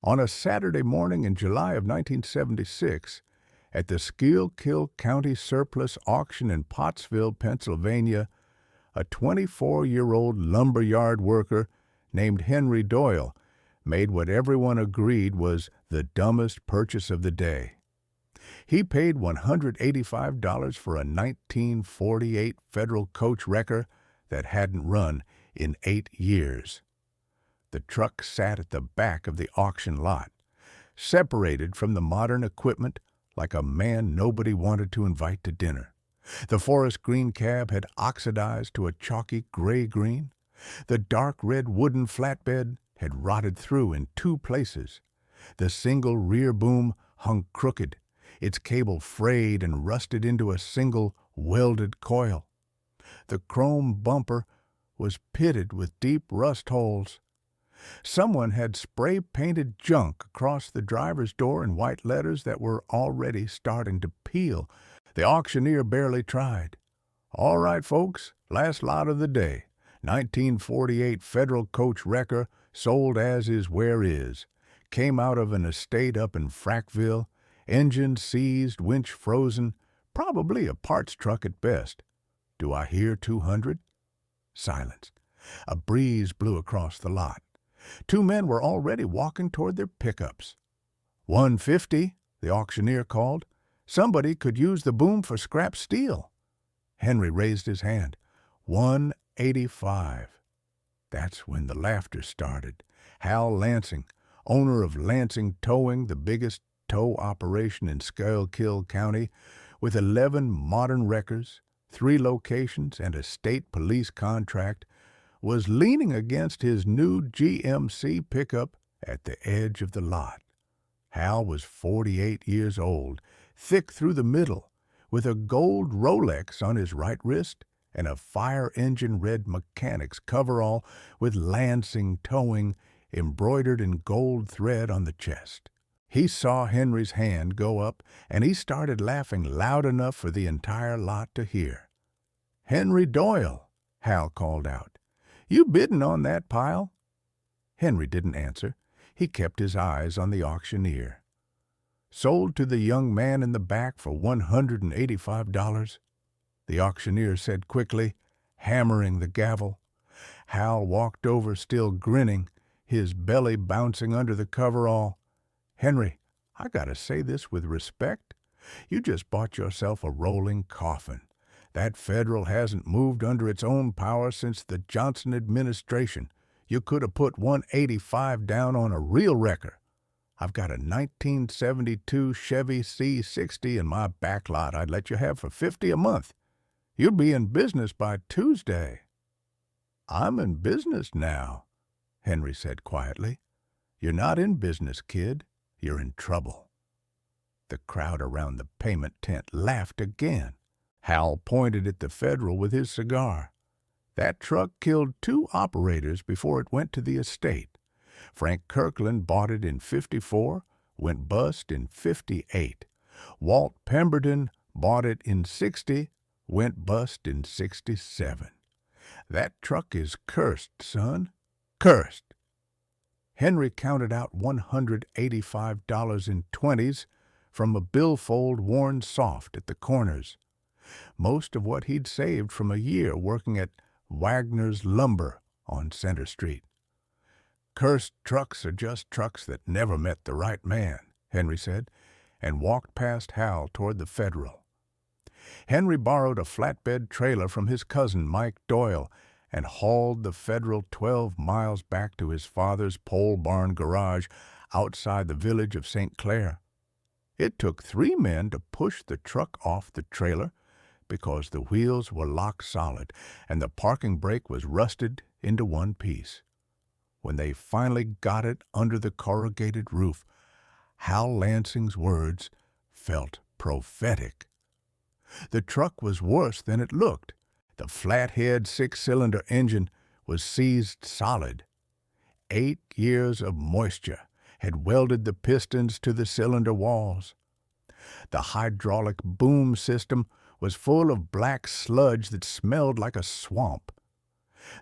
On a Saturday morning in July of 1976, at the Schuylkill County Surplus Auction in Pottsville, Pennsylvania, a 24-year-old lumberyard worker named Henry Doyle made what everyone agreed was the dumbest purchase of the day. He paid $185 for a 1948 Federal coach wrecker that hadn't run in 8 years. The truck sat at the back of the auction lot, separated from the modern equipment like a man nobody wanted to invite to dinner. The forest green cab had oxidized to a chalky gray-green. The dark red wooden flatbed had rotted through in 2 places. The single rear boom hung crooked, its cable frayed and rusted into a single welded coil. The chrome bumper was pitted with deep rust holes. Someone had spray-painted junk across the driver's door in white letters that were already starting to peel. The auctioneer barely tried. "All right, folks, last lot of the day. 1948 Federal coach wrecker, sold as is where is. Came out of an estate up in Frackville. Engine seized, winch frozen. Probably a parts truck at best. Do I hear 200? Silence. A breeze blew across the lot. 2 men were already walking toward their pickups. 150, the auctioneer called. Somebody could use the boom for scrap steel. Henry raised his hand. 185. That's when the laughter started. Hal Lansing, owner of Lansing Towing, the biggest tow operation in Schuylkill County, with 11 modern wreckers, 3 locations, and a state police contract, was leaning against his new GMC pickup at the edge of the lot. Hal was 48 years old, thick through the middle, with a gold Rolex on his right wrist and a fire-engine red mechanic's coverall with Lansing Towing embroidered in gold thread on the chest. He saw Henry's hand go up, and he started laughing loud enough for the entire lot to hear. "Henry Doyle," Hal called out. "You bidding on that pile?" Henry didn't answer. He kept his eyes on the auctioneer. "Sold to the young man in the back for $185. The auctioneer said quickly, hammering the gavel. Hal walked over, still grinning, his belly bouncing under the coverall. "Henry, I gotta say this with respect. You just bought yourself a rolling coffin. That Federal hasn't moved under its own power since the Johnson administration. You could have put 185 down on a real wrecker. I've got a 1972 Chevy C60 in my back lot I'd let you have for $50 a month. You'll be in business by Tuesday." "I'm in business now," Henry said quietly. "You're not in business, kid. You're in trouble." The crowd around the payment tent laughed again. Hal pointed at the Federal with his cigar. "That truck killed 2 operators before it went to the estate. Frank Kirkland bought it in '54, went bust in '58. Walt Pemberton bought it in '60, went bust in '67. That truck is cursed, son. Cursed." Henry counted out $185 in 20s from a billfold worn soft at the corners. Most of what he'd saved from a year working at Wagner's Lumber on Center Street. "Cursed trucks are just trucks that never met the right man," Henry said, and walked past Hal toward the Federal. Henry borrowed a flatbed trailer from his cousin Mike Doyle and hauled the Federal 12 miles back to his father's pole barn garage outside the village of Saint Clair. It took 3 men to push the truck off the trailer because the wheels were lock solid and the parking brake was rusted into one piece. When they finally got it under the corrugated roof, Hal Lansing's words felt prophetic. The truck was worse than it looked. The flathead 6-cylinder engine was seized solid. 8 years of moisture had welded the pistons to the cylinder walls. The hydraulic boom system was full of black sludge that smelled like a swamp.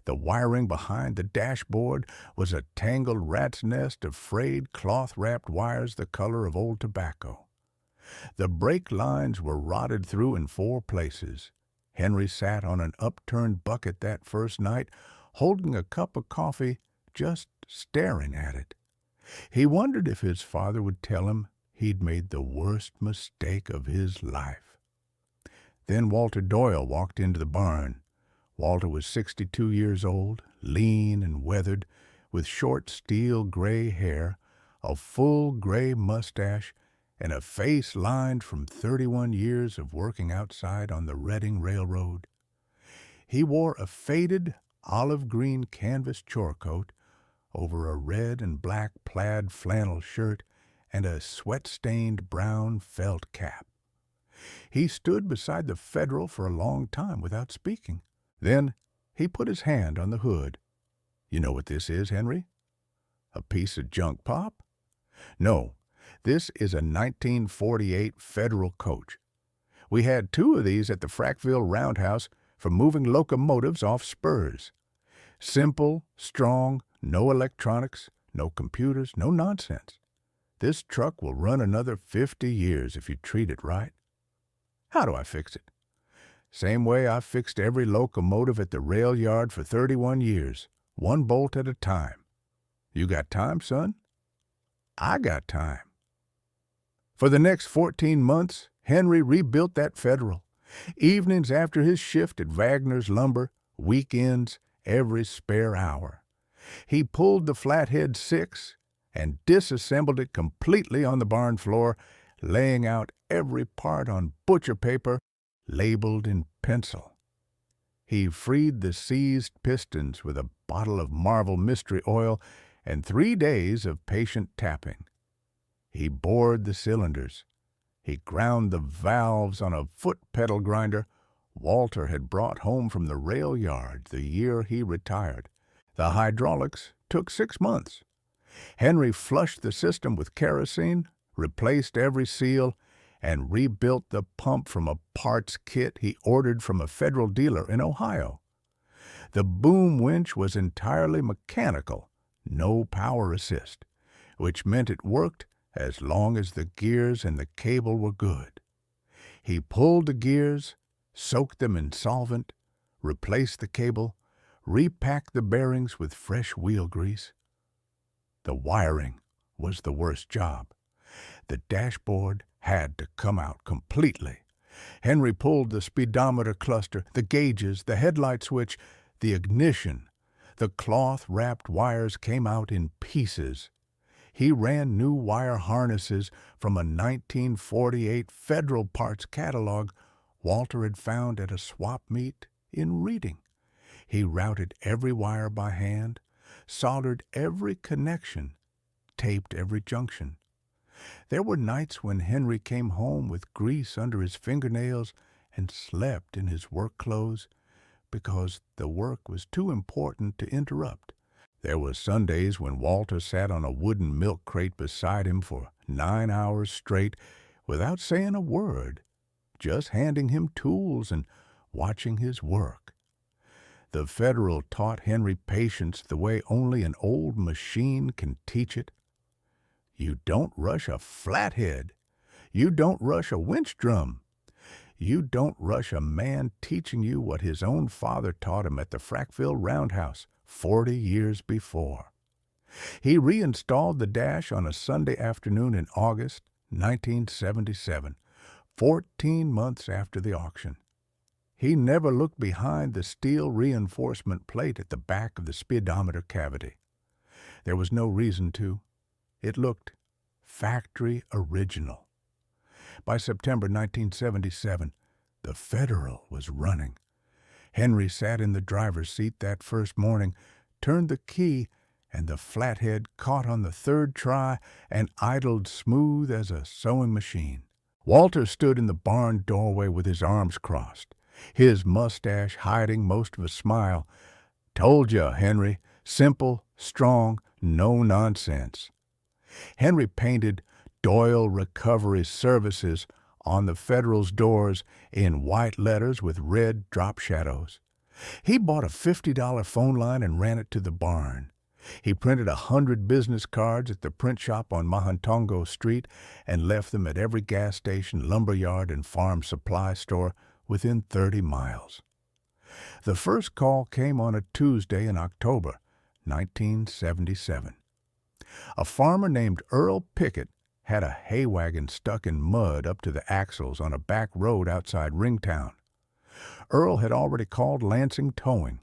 The wiring behind the dashboard was a tangled rat's nest of frayed cloth-wrapped wires the color of old tobacco. The brake lines were rotted through in 4 places. Henry sat on an upturned bucket that first night, holding a cup of coffee, just staring at it. He wondered if his father would tell him he'd made the worst mistake of his life. Then Walter Doyle walked into the barn. Walter was 62 years old, lean and weathered, with short steel-gray hair, a full gray mustache, and a face lined from 31 years of working outside on the Reading Railroad. He wore a faded olive-green canvas chore coat over a red and black plaid flannel shirt and a sweat-stained brown felt cap. He stood beside the Federal for a long time without speaking. Then he put his hand on the hood. "You know what this is, Henry? A piece of junk pop? No, this is a 1948 Federal coach. We had 2 of these at the Frackville Roundhouse for moving locomotives off spurs. Simple, strong, no electronics, no computers, no nonsense. This truck will run another 50 years if you treat it right." "How do I fix it?" "Same way I fixed every locomotive at the rail yard for 31 years, 1 bolt at a time." "You got time, son?" "I got time." For the next 14 months, Henry rebuilt that Federal. Evenings after his shift at Wagner's Lumber, weekends, every spare hour. He pulled the flathead 6 and disassembled it completely on the barn floor, laying out every part on butcher paper labeled in pencil. He freed the seized pistons with a bottle of Marvel Mystery Oil and 3 days of patient tapping. He bored the cylinders. He ground the valves on a foot pedal grinder Walter had brought home from the rail yard the year he retired. The hydraulics took 6 months. Henry flushed the system with kerosene, replaced every seal, and rebuilt the pump from a parts kit he ordered from a Federal dealer in Ohio. The boom winch was entirely mechanical, no power assist, which meant it worked as long as the gears and the cable were good. He pulled the gears, soaked them in solvent, replaced the cable, repacked the bearings with fresh wheel grease. The wiring was the worst job. The dashboard had to come out completely. Henry pulled the speedometer cluster, the gauges, the headlight switch, the ignition. The cloth-wrapped wires came out in pieces. He ran new wire harnesses from a 1948 Federal parts catalog Walter had found at a swap meet in Reading. He routed every wire by hand, soldered every connection, taped every junction. There were nights when Henry came home with grease under his fingernails and slept in his work clothes because the work was too important to interrupt. There were Sundays when Walter sat on a wooden milk crate beside him for 9 hours straight without saying a word, just handing him tools and watching his work. The Federal taught Henry patience the way only an old machine can teach it. You don't rush a flathead. You don't rush a winch drum. You don't rush a man teaching you what his own father taught him at the Frackville Roundhouse 40 years before. He reinstalled the dash on a Sunday afternoon in August 1977, 14 months after the auction. He never looked behind the steel reinforcement plate at the back of the speedometer cavity. There was no reason to. It looked factory original. By September 1977, the Federal was running. Henry sat in the driver's seat that first morning, turned the key, and the flathead caught on the 3rd try and idled smooth as a sewing machine. Walter stood in the barn doorway with his arms crossed, his mustache hiding most of a smile. "Told ya, Henry. Simple, strong, no nonsense." Henry painted Doyle Recovery Services on the Federal's doors in white letters with red drop shadows. He bought a $50 phone line and ran it to the barn. He printed 100 business cards at the print shop on Mahantongo Street and left them at every gas station, lumber yard, and farm supply store within 30 miles. The first call came on a Tuesday in October, 1977. A farmer named Earl Pickett had a hay wagon stuck in mud up to the axles on a back road outside Ringtown. Earl had already called Lansing Towing.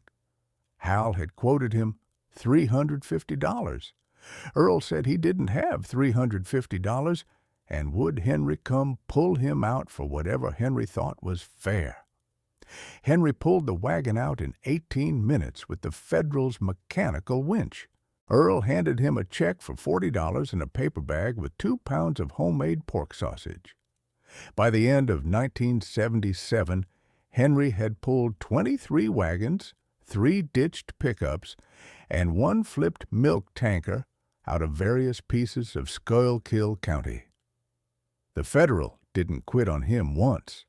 Hal had quoted him $350. Earl said he didn't have $350, and would Henry come pull him out for whatever Henry thought was fair. Henry pulled the wagon out in 18 minutes with the Federal's mechanical winch. Earl handed him a check for $40 and a paper bag with 2 pounds of homemade pork sausage. By the end of 1977, Henry had pulled 23 wagons, 3 ditched pickups, and 1 flipped milk tanker out of various pieces of Schuylkill County. The Federal didn't quit on him once.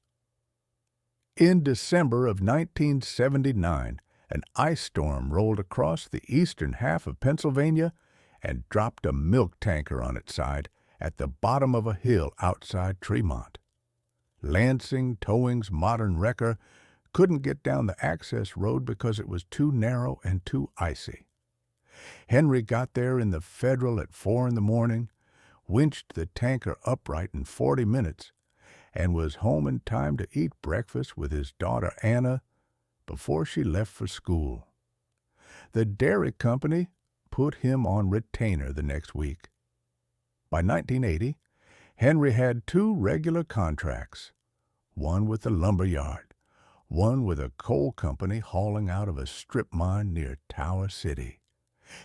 In December of 1979, an ice storm rolled across the eastern half of Pennsylvania and dropped a milk tanker on its side at the bottom of a hill outside Tremont. Lansing Towing's modern wrecker couldn't get down the access road because it was too narrow and too icy. Henry got there in the Federal at 4 in the morning, winched the tanker upright in 40 minutes, and was home in time to eat breakfast with his daughter Anna before she left for school. The dairy company put him on retainer the next week. By 1980, Henry had 2 regular contracts, one with the lumber yard, one with a coal company hauling out of a strip mine near Tower City.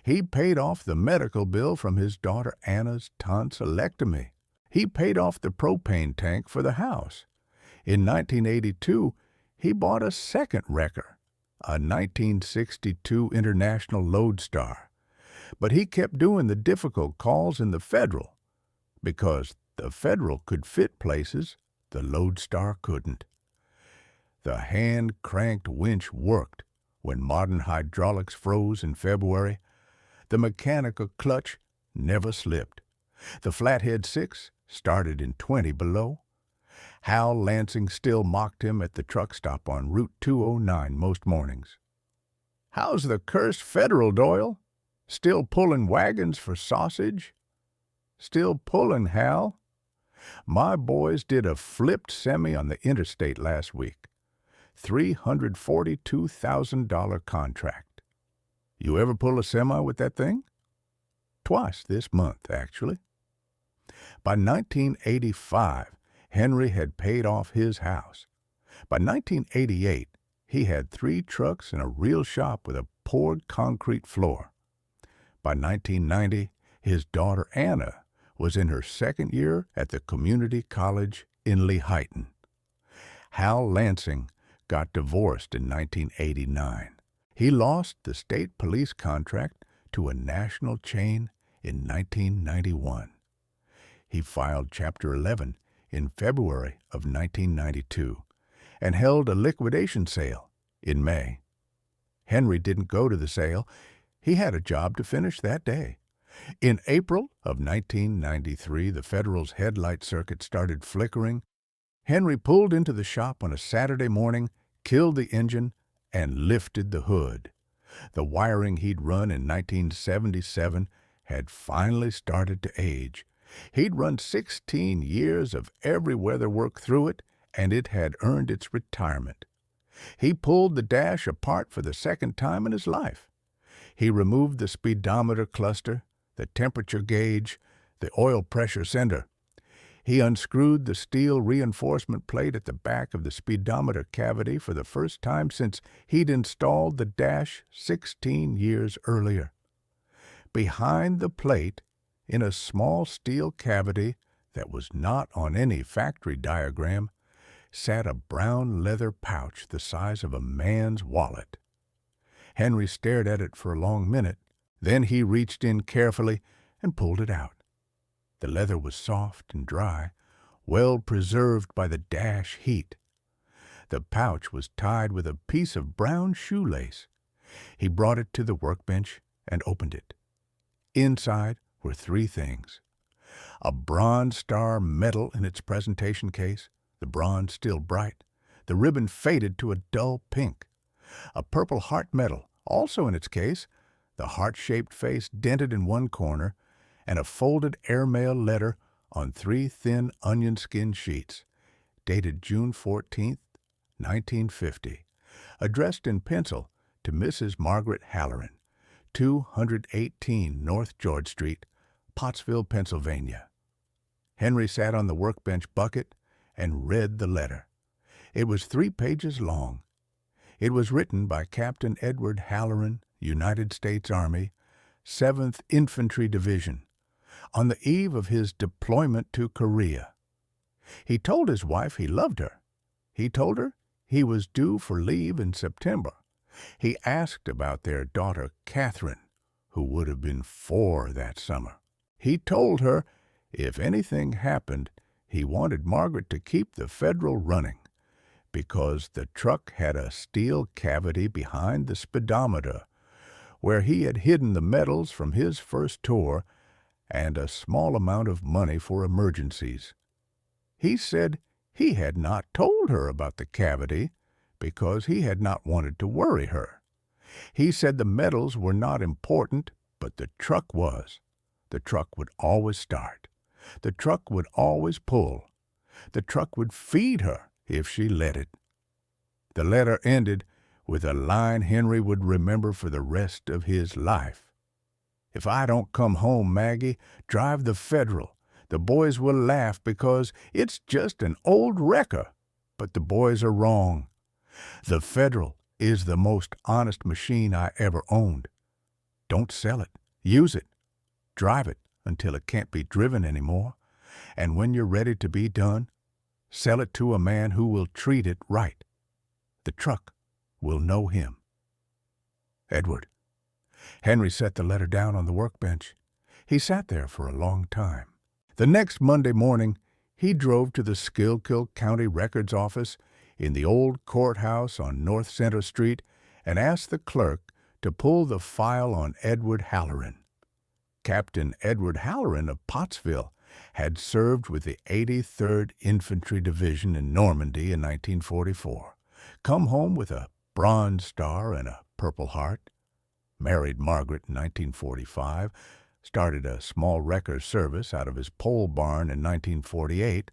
He paid off the medical bill from his daughter Anna's tonsillectomy. He paid off the propane tank for the house. In 1982, he bought a second wrecker, a 1962 International Lodestar. But he kept doing the difficult calls in the Federal, because the Federal could fit places the Lodestar couldn't. The hand-cranked winch worked when modern hydraulics froze in February. The mechanical clutch never slipped. The Flathead 6 started in 20 below. Hal Lansing still mocked him at the truck stop on Route 209 most mornings. "How's the cursed Federal, Doyle? Still pulling wagons for sausage?" "Still pulling, Hal. My boys did a flipped semi on the interstate last week. $342,000 contract. You ever pull a semi with that thing?" "Twice this month, actually." By 1985, Henry had paid off his house. By 1988, he had 3 trucks and a real shop with a poured concrete floor. By 1990, his daughter Anna was in her 2nd year at the community college in Lehighton. Hal Lansing got divorced in 1989. He lost the state police contract to a national chain in 1991. He filed Chapter 11 in February of 1992 and held a liquidation sale in May. Henry didn't go to the sale. He had a job to finish that day. In April of 1993, the Federal's headlight circuit started flickering. Henry pulled into the shop on a Saturday morning, killed the engine, and lifted the hood. The wiring he'd run in 1977 had finally started to age. He'd run 16 years of every weather work through it, and it had earned its retirement. He pulled the dash apart for the 2nd time in his life. He removed the speedometer cluster, the temperature gauge, the oil pressure sender. He unscrewed the steel reinforcement plate at the back of the speedometer cavity for the first time since he'd installed the dash 16 years earlier. Behind the plate, in a small steel cavity that was not on any factory diagram, sat a brown leather pouch the size of a man's wallet. Henry stared at it for a long minute. Then he reached in carefully and pulled it out. The leather was soft and dry, well preserved by the dash heat. The pouch was tied with a piece of brown shoelace. He brought it to the workbench and opened it. Inside were three things: a Bronze Star medal in its presentation case, the bronze still bright, the ribbon faded to a dull pink; a Purple Heart medal, also in its case, the heart-shaped face dented in one corner, and a folded airmail letter on three thin onion skin sheets, dated June 14, 1950, addressed in pencil to Mrs. Margaret Halloran, 218 North George Street, Pottsville, Pennsylvania. Henry sat on the workbench bucket and read the letter. It was 3 pages long. It was written by Captain Edward Halloran, United States Army, 7th Infantry Division, on the eve of his deployment to Korea. He told his wife he loved her. He told her he was due for leave in September. He asked about their daughter Catherine, who would have been 4 that summer. He told her if anything happened, he wanted Margaret to keep the Federal running, because the truck had a steel cavity behind the speedometer, where he had hidden the medals from his first tour and a small amount of money for emergencies. He said he had not told her about the cavity because he had not wanted to worry her. He said the medals were not important, but the truck was. The truck would always start. The truck would always pull. The truck would feed her if she let it. The letter ended with a line Henry would remember for the rest of his life. "If I don't come home, Maggie, drive the Federal. The boys will laugh because it's just an old wrecker, but the boys are wrong. The Federal is the most honest machine I ever owned. Don't sell it. Use it. Drive it until it can't be driven anymore, and when you're ready to be done, sell it to a man who will treat it right. The truck will know him. Edward." Henry set the letter down on the workbench. He sat there for a long time. The next Monday morning, he drove to the Schuylkill County Records Office in the old courthouse on North Center Street and asked the clerk to pull the file on Edward Halloran. Captain Edward Halloran of Pottsville had served with the 83rd Infantry Division in Normandy in 1944, come home with a Bronze Star and a Purple Heart, married Margaret in 1945, started a small wrecker service out of his pole barn in 1948,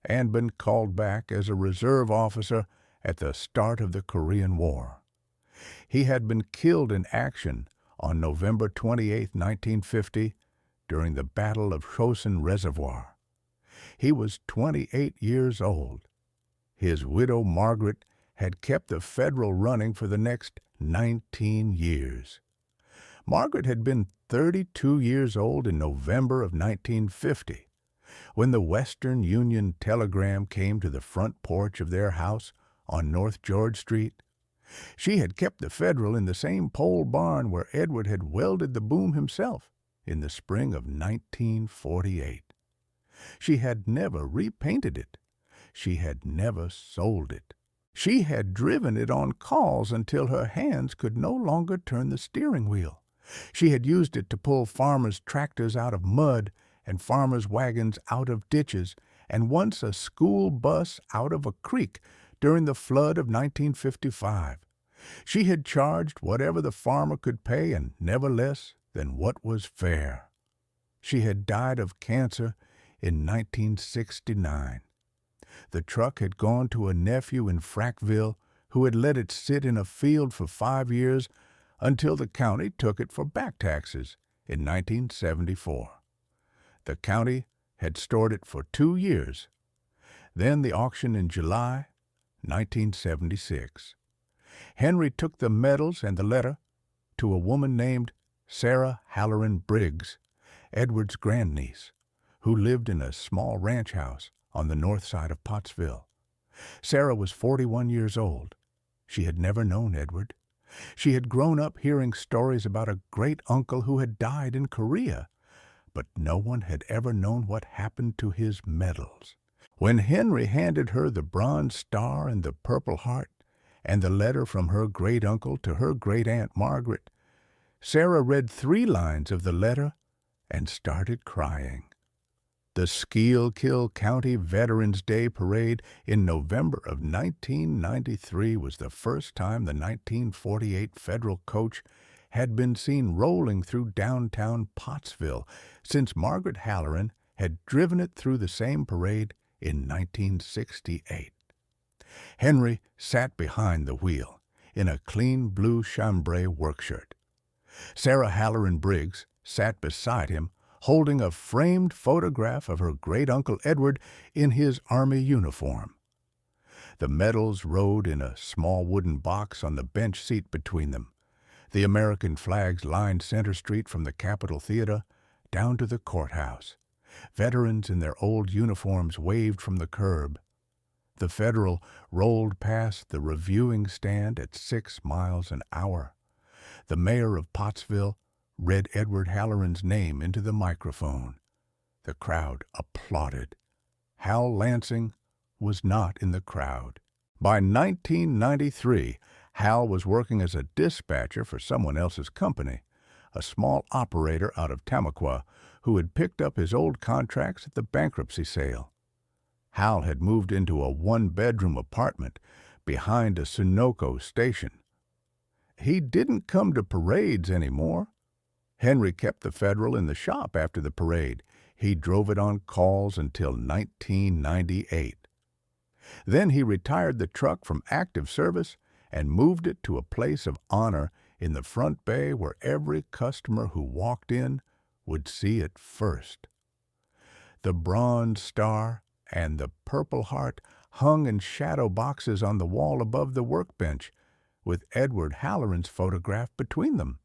and been called back as a reserve officer at the start of the Korean War. He had been killed in action on November 28, 1950, during the Battle of Chosin Reservoir. He was 28 years old. His widow, Margaret, had kept the Federal running for the next 19 years. Margaret had been 32 years old in November of 1950, when the Western Union telegram came to the front porch of their house on North George Street. She had kept the Federal in the same pole barn where Edward had welded the boom himself in the spring of 1948. She had never repainted it. She had never sold it. She had driven it on calls until her hands could no longer turn the steering wheel. She had used it to pull farmers' tractors out of mud and farmers' wagons out of ditches, and once a school bus out of a creek during the flood of 1955. She had charged whatever the farmer could pay and never less than what was fair. She had died of cancer in 1969. The truck had gone to a nephew in Frackville who had let it sit in a field for 5 years until the county took it for back taxes in 1974. The county had stored it for 2 years. Then the auction in July 1976. Henry took the medals and the letter to a woman named Sarah Halloran Briggs, Edward's grandniece, who lived in a small ranch house on the north side of Pottsville. Sarah was 41 years old. She had never known Edward. She had grown up hearing stories about a great-uncle who had died in Korea, but no one had ever known what happened to his medals. When Henry handed her the Bronze Star and the Purple Heart, and the letter from her great-uncle to her great-aunt Margaret, Sarah read 3 lines of the letter and started crying. The Schuylkill County Veterans Day Parade in November of 1993 was the first time the 1948 federal coach had been seen rolling through downtown Pottsville since Margaret Halloran had driven it through the same parade in 1968. Henry sat behind the wheel in a clean blue chambray workshirt. Sarah Halloran Briggs sat beside him, holding a framed photograph of her great-uncle Edward in his Army uniform. The medals rode in a small wooden box on the bench seat between them. The American flags lined Center Street from the Capitol Theater down to the courthouse. Veterans in their old uniforms waved from the curb. The Federal rolled past the reviewing stand at 6 miles an hour. The mayor of Pottsville read Edward Halloran's name into the microphone. The crowd applauded. Hal Lansing was not in the crowd. By 1993, Hal was working as a dispatcher for someone else's company, a small operator out of Tamaqua who had picked up his old contracts at the bankruptcy sale. Hal had moved into a 1-bedroom apartment behind a Sunoco station. He didn't come to parades anymore. Henry kept the Federal in the shop after the parade. He drove it on calls until 1998. Then he retired the truck from active service and moved it to a place of honor in the front bay where every customer who walked in would see it first. The Bronze Star and the Purple Heart hung in shadow boxes on the wall above the workbench, with Edward Halloran's photograph between them.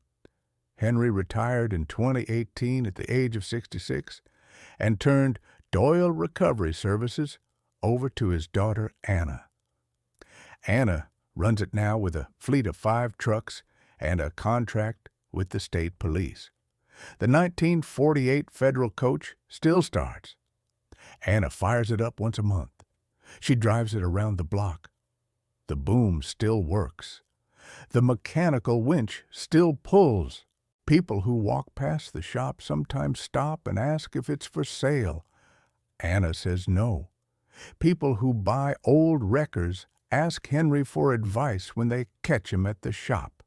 Henry retired in 2018 at the age of 66 and turned Doyle Recovery Services over to his daughter Anna. Anna runs it now with a fleet of 5 trucks and a contract with the state police. The 1948 federal coach still starts. Anna fires it up once a month. She drives it around the block. The boom still works. The mechanical winch still pulls. People who walk past the shop sometimes stop and ask if it's for sale. Anna says no. People who buy old wreckers ask Henry for advice when they catch him at the shop.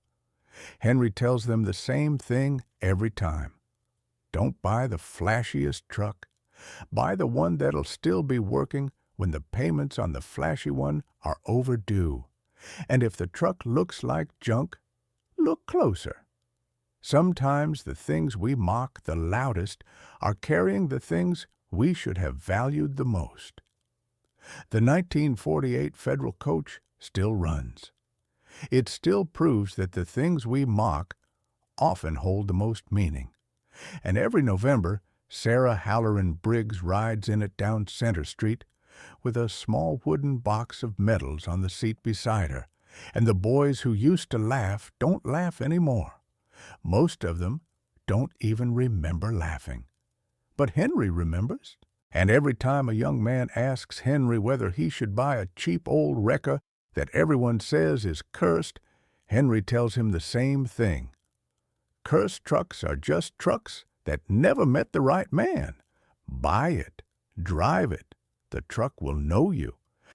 Henry tells them the same thing every time. Don't buy the flashiest truck. Buy the one that'll still be working when the payments on the flashy one are overdue. And if the truck looks like junk, look closer. Sometimes the things we mock the loudest are carrying the things we should have valued the most. The 1948 federal coach still runs. It still proves that the things we mock often hold the most meaning. And every November, Sarah Halloran Briggs rides in it down Center Street with a small wooden box of medals on the seat beside her, and the boys who used to laugh don't laugh anymore. Most of them don't even remember laughing. But Henry remembers, and every time a young man asks Henry whether he should buy a cheap old wrecker that everyone says is cursed, Henry tells him the same thing. Cursed trucks are just trucks that never met the right man. Buy it. Drive it. The truck will know you.